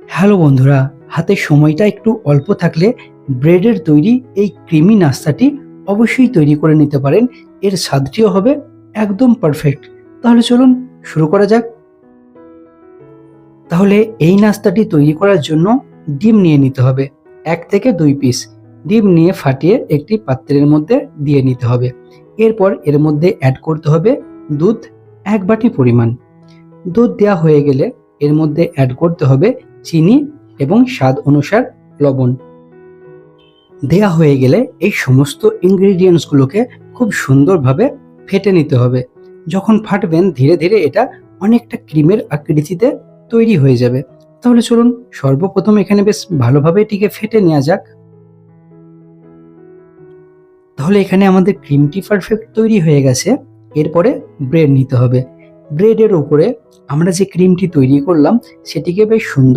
Hello বন্ধুরা, হাতে সময়টা একটু অল্প থাকলে ব্রেডের তৈরি এই ক্রিমি নাস্তাটি অবশ্যই তৈরি করে নিতে পারেন। এর স্বাদটিও হবে একদম পারফেক্ট। তাহলে চলুন শুরু করা যাক। তাহলে এই নাস্তাটি তৈরি করার জন্য ডিম নিয়ে নিতে হবে। 1 থেকে 2 পিস ডিম নিয়ে ফাটিয়ে একটি পাত্রের মধ্যে দিয়ে নিতে হবে। এরপর এর মধ্যে অ্যাড করতে হবে দুধ 1 বাটি পরিমাণ। দুধ দেওয়া হয়ে গেলে এর মধ্যে অ্যাড করতে হবে চিনি এবং স্বাদ অনুসার লবণ। দেয়া হয়ে গেলে এই সমস্ত ইনগ্রেডিয়েন্টসগুলোকে খুব সুন্দরভাবে ফেটে নিতে হবে। যখন ফাটবেন ধীরে ধীরে এটা অনেকটা ক্রিমের আকৃতিতে তৈরি হয়ে যাবে। তাহলে চলুন সর্বপ্রথম এখানে বেশ ভালোভাবে এটিকে ফেটে নেওয়া যাক। তাহলে এখানে আমাদের ক্রিমটি পারফেক্ট তৈরি হয়ে গেছে। এরপরে ব্রেড নিতে হবে। ব্রেডের উপরে আমরা যে ক্রিমটি তৈরি করলাম সেটিকে বেশ সুন্দর